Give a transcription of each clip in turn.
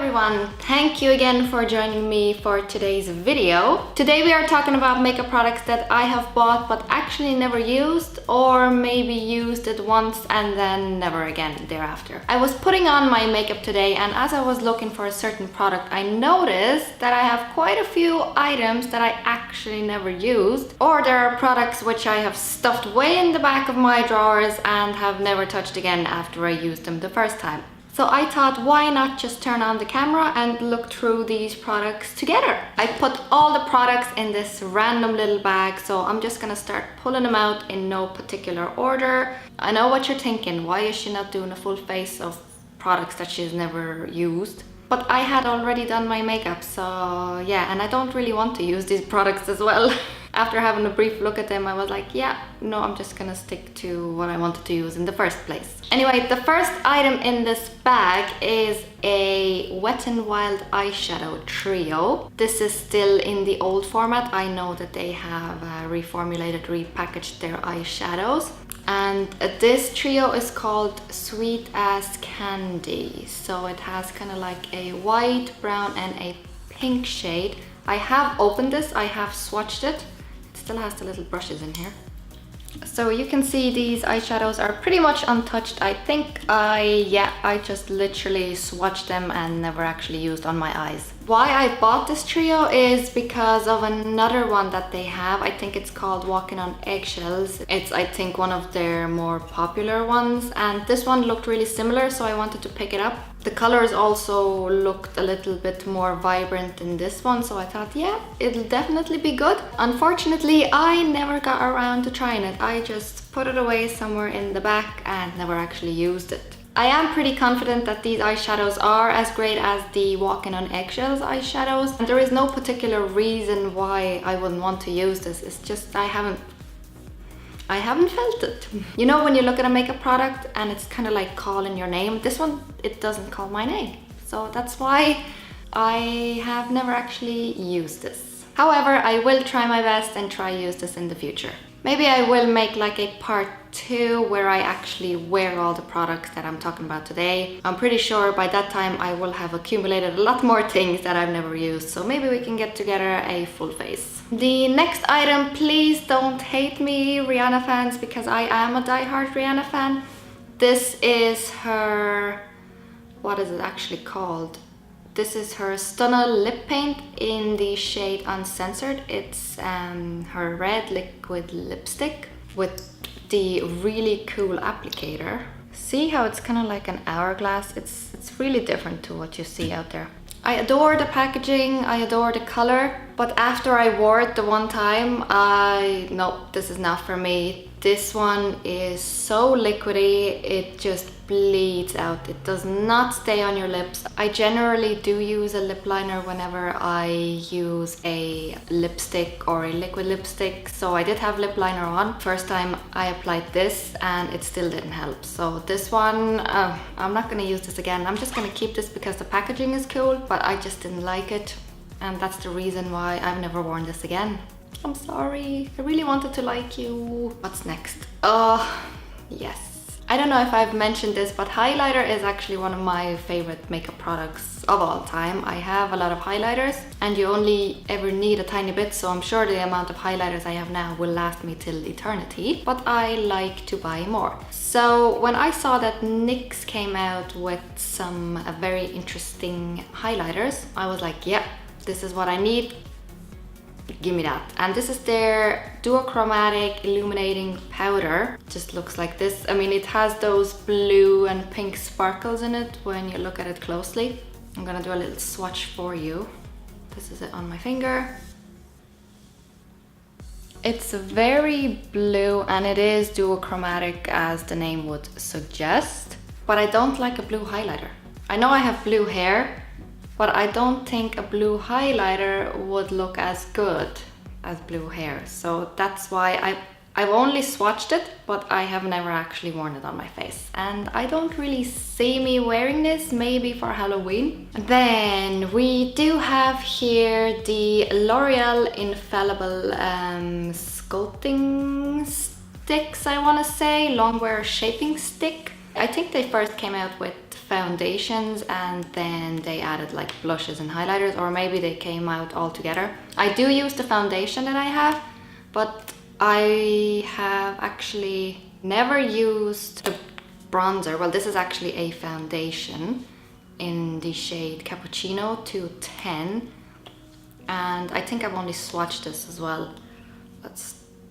everyone, thank you again for joining me for today's video. Today we are talking about makeup products that I have bought but actually never used, or maybe used it once and then never again thereafter. I was putting on my makeup today, and as I was looking for a certain product, I noticed that I have quite a few items that I actually never used, or there are products which I have stuffed way in the back of my drawers and have never touched again after I used them the first time. So I thought, why not just turn on the camera and look through these products together? I put all the products in this random little bag, so I'm just gonna start pulling them out in no particular order. I know what you're thinking, why is she not doing a full face of products that she's never used? But I had already done my makeup, so yeah, and I don't really want to use these products as well. After having a brief look at them, I was like, yeah, no, I'm just gonna stick to what I wanted to use in the first place. Anyway, the first item in this bag is a Wet n Wild eyeshadow trio. This is still in the old format. I know that they have reformulated, repackaged their eyeshadows. And this trio is called Sweet as Candy. So it has kind of like a white, brown and a pink shade. I have opened this, I have swatched it. It still has the little brushes in here. So you can see these eyeshadows are pretty much untouched. I think I just literally swatched them and never actually used on my eyes. Why I bought this trio is because of another one that they have. I think it's called Walking on Eggshells. It's, I think, one of their more popular ones, and this one looked really similar, so I wanted to pick it up. The colors also looked a little bit more vibrant in this one, so I thought, yeah, it'll definitely be good. Unfortunately, I never got around to trying it. I just put it away somewhere in the back and never actually used it. I am pretty confident that these eyeshadows are as great as the Walking on Eggshells eyeshadows. And there is no particular reason why I wouldn't want to use this. It's just I haven't felt it. You know, when you look at a makeup product and it's kind of like calling your name, this one, it doesn't call my name. So that's why I have never actually used this. However, I will try my best and try use this in the future. Maybe I will make like a part 2 where I actually wear all the products that I'm talking about today. I'm pretty sure by that time I will have accumulated a lot more things that I've never used, so maybe we can get together a full face. The next item, please don't hate me, Rihanna fans, because I am a diehard Rihanna fan. This is her, what is it actually called? This is her Stunna lip paint in the shade Uncensored. It's her red liquid lipstick with the really cool applicator. See how it's kind of like an hourglass? It's really different to what you see out there. I adore the packaging, I adore the color, but after I wore it the one time, nope, this is not for me. This one is so liquidy, it just bleeds out. It does not stay on your lips. I generally do use a lip liner whenever I use a lipstick or a liquid lipstick, so I did have lip liner on. First time I applied this and it still didn't help. So this one, I'm not gonna use this again. I'm just gonna keep this because the packaging is cool, but I just didn't like it. And that's the reason why I've never worn this again. I'm sorry, I really wanted to like you. What's next? Oh, yes. I don't know if I've mentioned this, but highlighter is actually one of my favorite makeup products of all time. I have a lot of highlighters and you only ever need a tiny bit, so I'm sure the amount of highlighters I have now will last me till eternity, but I like to buy more. So when I saw that NYX came out with some very interesting highlighters, I was like, yeah, this is what I need. Give me that. And this is their Chromatic Illuminating powder. Just looks like this. I mean, it has those blue and pink sparkles in it when you look at it closely. I'm gonna do a little swatch for you. This is it on my finger. It's very blue and it is duochromatic as the name would suggest, but I don't like a blue highlighter. I know I have blue hair, but I don't think a blue highlighter would look as good as blue hair. So that's why I've only swatched it, but I have never actually worn it on my face. And I don't really see me wearing this, maybe for Halloween. Then we do have here the L'Oreal Infallible sculpting sticks, I wanna say, longwear shaping stick. I think they first came out with foundations and then they added like blushes and highlighters, or maybe they came out all together. I do use the foundation that I have, but I have actually never used the bronzer. Well, this is actually a foundation in the shade Cappuccino 210, and I think I've only swatched this as well. Let's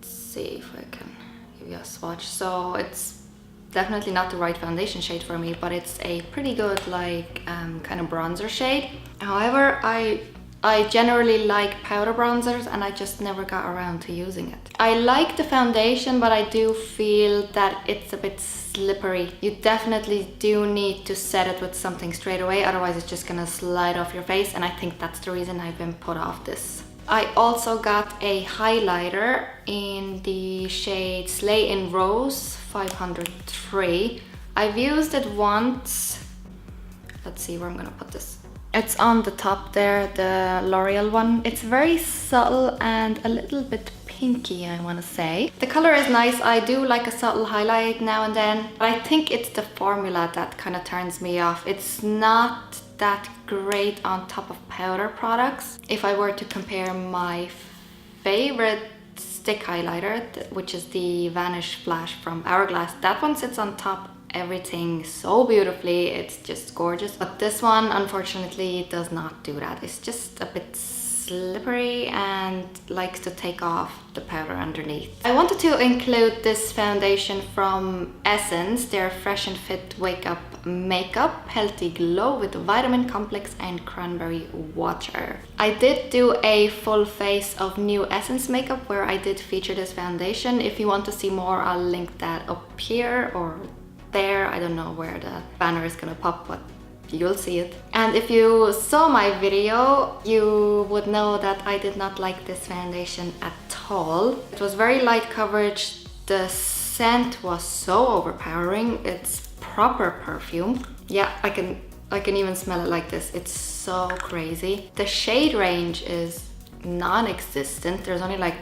see if I can give you a swatch. So it's definitely not the right foundation shade for me, but it's a pretty good like kind of bronzer shade. However, I generally like powder bronzers and I just never got around to using it. I like the foundation, but I do feel that it's a bit slippery. You definitely do need to set it with something straight away, otherwise it's just gonna slide off your face, and I think that's the reason I've been put off this. I also got a highlighter in the shade Slay in Rose 503. I've used it once. Let's see where I'm gonna put this. It's on the top there, the L'Oreal one. It's very subtle and a little bit pinky, I want to say. The color is nice. I do like a subtle highlight now and then, but I think it's the formula that kind of turns me off. It's not that great on top of powder products. If I were to compare my favorite stick highlighter, which is the Vanish Flash from Hourglass, that one sits on top everything so beautifully. It's just gorgeous, but this one unfortunately does not do that. It's just a bit slippery and likes to take off the powder underneath. I wanted to include this foundation from Essence, their Fresh and Fit Wake Up Makeup Healthy Glow with Vitamin Complex and Cranberry Water. I did do a full face of new Essence makeup where I did feature this foundation. If you want to see more, I'll link that up here or there. I don't know where the banner is gonna pop, but you'll see it. And if you saw my video, you would know that I did not like this foundation at all. It was very light coverage. The scent was so overpowering. It's proper perfume. Yeah, I can even smell it like this. It's so crazy. The shade range is non-existent. There's only like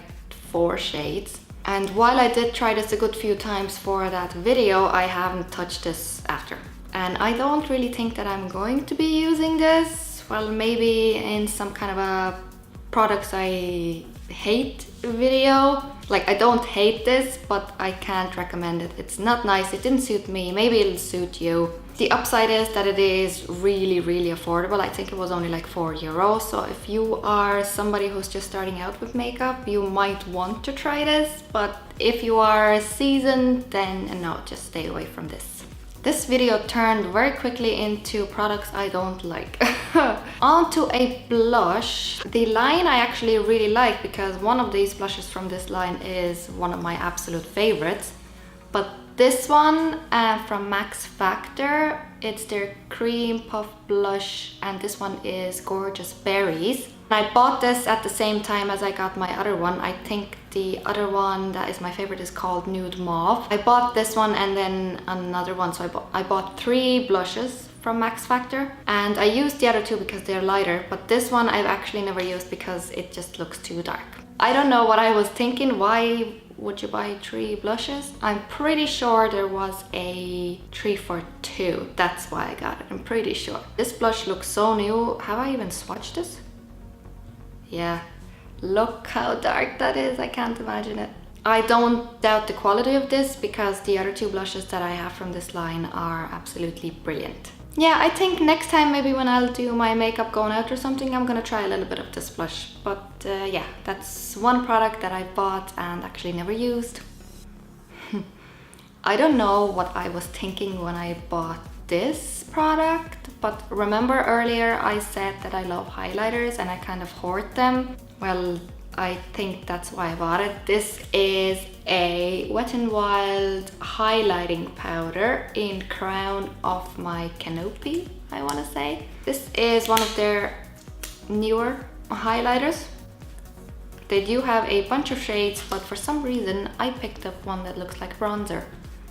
4 shades. And while I did try this a good few times for that video, I haven't touched this after. And I don't really think that I'm going to be using this. Well, maybe in some kind of a products I hate video. Like, I don't hate this, but I can't recommend it. It's not nice. It didn't suit me. Maybe it'll suit you. The upside is that it is really, really affordable. I think it was only like €4. So if you are somebody who's just starting out with makeup, you might want to try this. But if you are seasoned, then no, just stay away from this. This video turned very quickly into products I don't like. On to a blush. The line I actually really like because one of these blushes from this line is one of my absolute favorites. But this one from Max Factor, it's their Cream Puff Blush, and this one is Gorgeous Berries. I bought this at the same time as I got my other one. I think the other one that is my favorite is called Nude Mauve. I bought this one and then another one, so I bought 3 blushes from Max Factor, and I used the other 2 because they're lighter, but this one I've actually never used because it just looks too dark. I don't know what I was thinking. Why would you buy 3 blushes? I'm pretty sure there was a 3 for 2. That's why I got it. I'm pretty sure. This blush looks so new. Have I even swatched this? Yeah. Look how dark that is. I can't imagine it. I don't doubt the quality of this because the other 2 blushes that I have from this line are absolutely brilliant. Yeah, I think next time maybe when I'll do my makeup going out or something, I'm gonna try a little bit of this blush. But yeah, that's one product that I bought and actually never used. I don't know what I was thinking when I bought this product, but remember earlier I said that I love highlighters and I kind of hoard them? Well, I think that's why I bought it. This is a Wet n Wild highlighting powder in Crown of my Canopy, I want to say. This is one of their newer highlighters. They do have a bunch of shades, but for some reason I picked up one that looks like bronzer.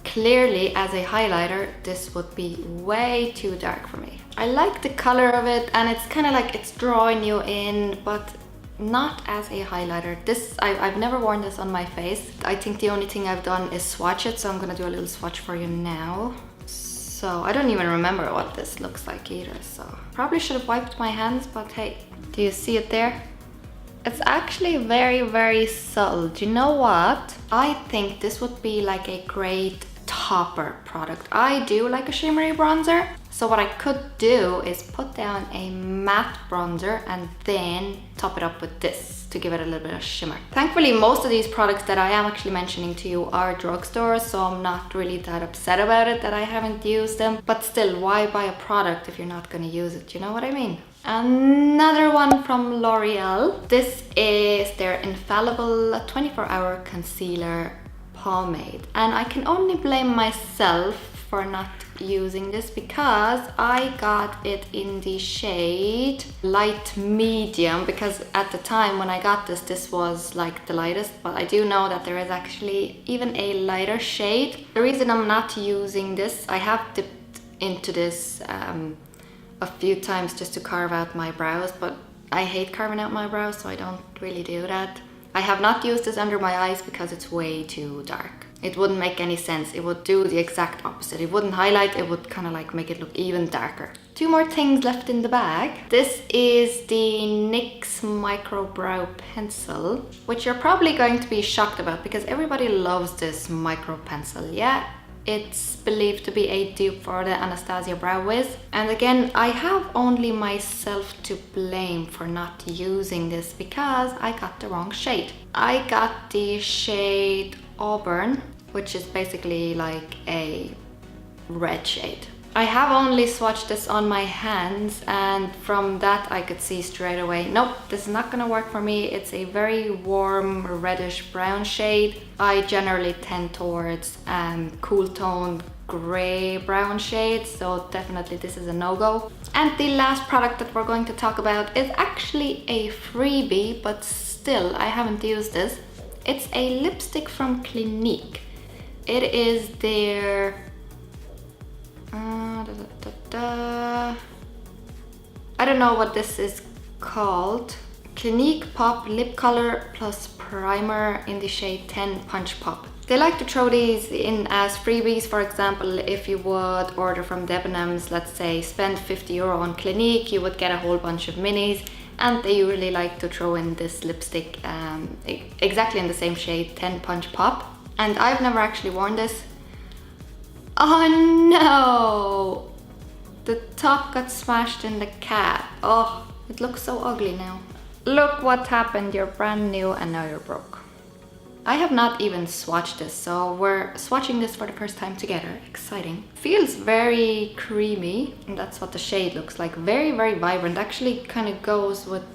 Clearly, as a highlighter, this would be way too dark for me. I like the color of it, and it's kind of like it's drawing you in, but not as a highlighter. This, I've never worn this on my face. I think the only thing I've done is swatch it, so I'm gonna do a little swatch for you now. So I don't even remember what this looks like either, so probably should have wiped my hands, but hey, do you see it there? It's actually very, very subtle. Do you know what? I think this would be like a great topper product. I do like a shimmery bronzer, so what I could do is put down a matte bronzer and then top it up with this to give it a little bit of shimmer. Thankfully, most of these products that I am actually mentioning to you are drugstores, so I'm not really that upset about it that I haven't used them. But still, why buy a product if you're not going to use it? You know what I mean? Another one from L'Oreal. This is their Infallible 24-hour concealer pomade, and I can only blame myself for not using this because I got it in the shade light medium, because at the time when I got this, this was like the lightest, but I do know that there is actually even a lighter shade. The reason I'm not using this, I have dipped into this a few times just to carve out my brows, but I hate carving out my brows, so I don't really do that. I have not used this under my eyes because it's way too dark. It wouldn't make any sense. It would do the exact opposite. It wouldn't highlight, it would kind of like make it look even darker. Two more things left in the bag. This is the NYX Micro Brow Pencil, which you're probably going to be shocked about because everybody loves this micro pencil. Yeah, it's believed to be a dupe for the Anastasia Brow Wiz. And again, I have only myself to blame for not using this because I got the wrong shade. I got the shade Auburn, which is basically like a red shade. I have only swatched this on my hands, and from that I could see straight away, nope, this is not gonna work for me. It's a very warm reddish brown shade. I generally tend towards cool toned gray brown shades, so definitely this is a no-go. And the last product that we're going to talk about is actually a freebie, but still I haven't used this. It's a lipstick from Clinique. It is their I don't know what this is called. Clinique Pop Lip Color Plus Primer in the shade 10 Punch Pop. They like to throw these in as freebies. For example, if you would order from Debenhams, let's say spend €50 on Clinique, you would get a whole bunch of minis, and they usually like to throw in this lipstick exactly in the same shade, 10 Punch Pop. And I've never actually worn this. Oh no! The top got smashed in the cap. Oh, it looks so ugly now. Look what happened, you're brand new and now you're broke. I have not even swatched this, so we're swatching this for the first time together. Exciting. Feels very creamy, and that's what the shade looks like. Very, very vibrant. Actually kind of goes with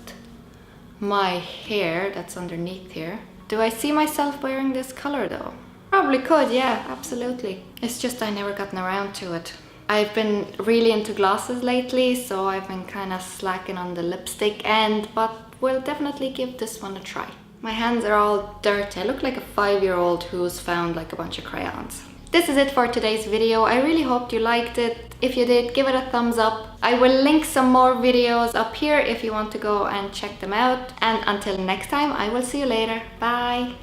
my hair that's underneath here. Do I see myself wearing this color though? Probably could, yeah, absolutely. It's just I never gotten around to it. I've been really into glosses lately, so I've been kind of slacking on the lipstick end, but we'll definitely give this one a try. My hands are all dirty. I look like a 5-year-old who's found like a bunch of crayons. This is it for today's video. I really hoped you liked it. If you did, give it a thumbs up. I will link some more videos up here if you want to go and check them out. And until next time, I will see you later. Bye!